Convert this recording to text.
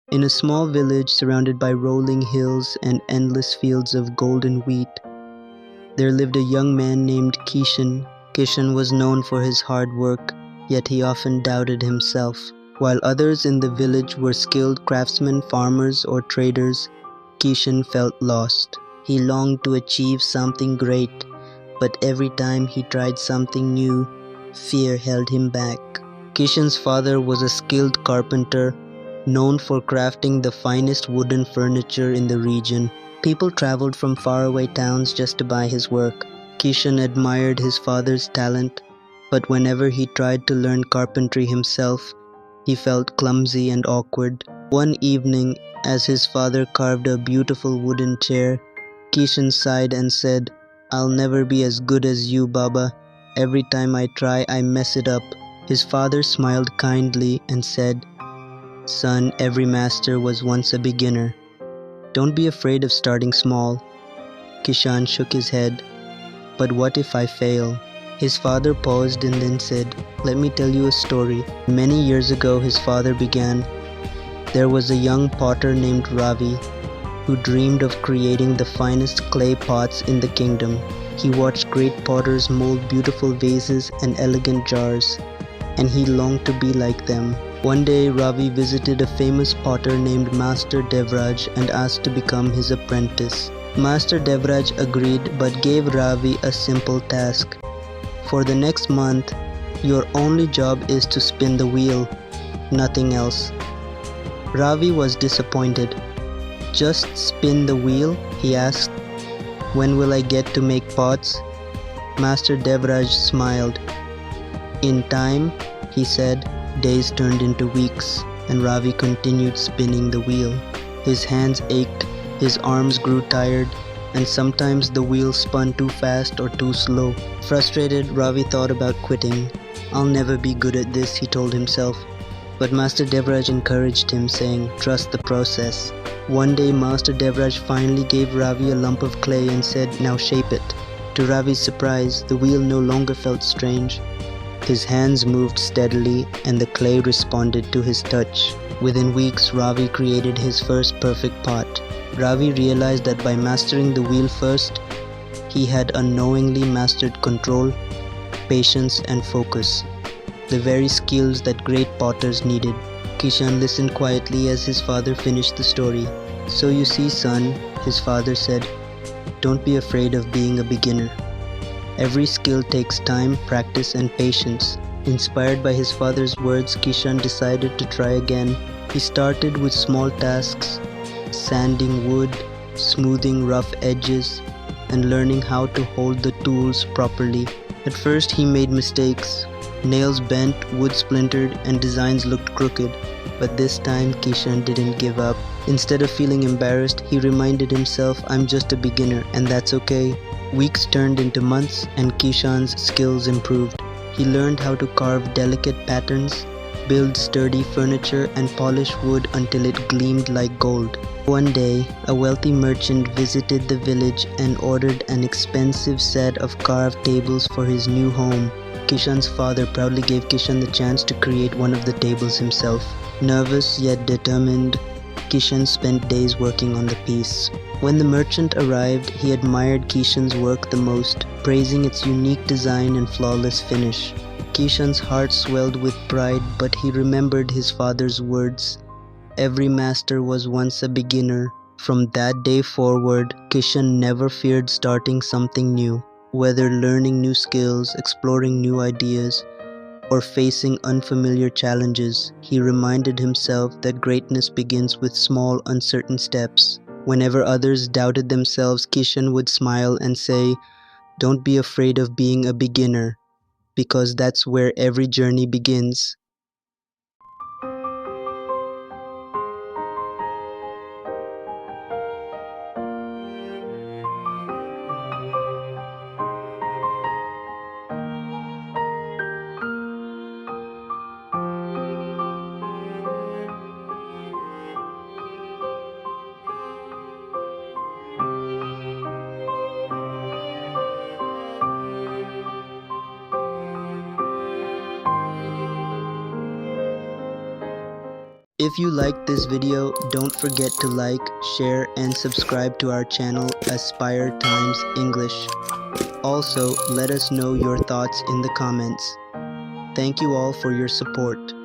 In a small village surrounded by rolling hills and endless fields of golden wheat, there lived a young man named Kishan. Kishan was known for his hard work, yet he often doubted himself. While others in the village were skilled craftsmen, farmers, or traders, Kishan felt lost. He longed to achieve something great, but every time he tried something new, fear held him back. Kishan's father was a skilled carpenter, known for crafting the finest wooden furniture in the region. People traveled from faraway towns just to buy his work. Kishan admired his father's talent, but whenever he tried to learn carpentry himself, he felt clumsy and awkward. One evening, as his father carved a beautiful wooden chair, Kishan sighed and said, "I'll never be as good as you, Baba. Every time I try, I mess it up." His father smiled kindly and said, "Son, every master was once a beginner. Don't be afraid of starting small." Kishan shook his head. "But what if I fail?" His father paused and then said, "Let me tell you a story. Many years ago, his father began. There was a young potter named Ravi who dreamed of creating the finest clay pots in the kingdom. He watched great potters mold beautiful vases and elegant jars, and he longed to be like them. One day, Ravi visited a famous potter named Master Devraj and asked to become his apprentice. Master Devraj agreed but gave Ravi a simple task. For the next month, your only job is to spin the wheel, nothing else. Ravi was disappointed. "Just spin the wheel?" he asked. "When will I get to make pots?" Master Devraj smiled. "In time," he said. Days turned into weeks, and Ravi continued spinning the wheel. His hands ached, his arms grew tired, and sometimes the wheel spun too fast or too slow. Frustrated, Ravi thought about quitting. "I'll never be good at this," he told himself. But Master Devraj encouraged him, saying, "Trust the process." One day, Master Devraj finally gave Ravi a lump of clay and said, "Now shape it." To Ravi's surprise, the wheel no longer felt strange. His hands moved steadily, and the clay responded to his touch. Within weeks, Ravi created his first perfect pot. Ravi realized that by mastering the wheel first, he had unknowingly mastered control, patience, and focus, the very skills that great potters needed. Kishan listened quietly as his father finished the story. "So you see, son," his father said, "don't be afraid of being a beginner. Every skill takes time, practice, and patience." Inspired by his father's words, Kishan decided to try again. He started with small tasks, sanding wood, smoothing rough edges, and learning how to hold the tools properly. At first he made mistakes. Nails bent, wood splintered, and designs looked crooked. But this time Kishan didn't give up. Instead of feeling embarrassed, he reminded himself, "I'm just a beginner, and that's okay." Weeks turned into months, and Kishan's skills improved. He learned how to carve delicate patterns, build sturdy furniture, and polish wood until it gleamed like gold. One day, a wealthy merchant visited the village and ordered an expensive set of carved tables for his new home. Kishan's father proudly gave Kishan the chance to create one of the tables himself. Nervous yet determined, Kishan spent days working on the piece. When the merchant arrived, he admired Kishan's work the most, praising its unique design and flawless finish. Kishan's heart swelled with pride, but he remembered his father's words, "Every master was once a beginner." From that day forward, Kishan never feared starting something new. Whether learning new skills, exploring new ideas, or facing unfamiliar challenges, he reminded himself that greatness begins with small, uncertain steps. Whenever others doubted themselves, Kishan would smile and say, "Don't be afraid of being a beginner, because that's where every journey begins." If you liked this video, don't forget to like, share, and subscribe to our channel Aspire Times English. Also, let us know your thoughts in the comments. Thank you all for your support.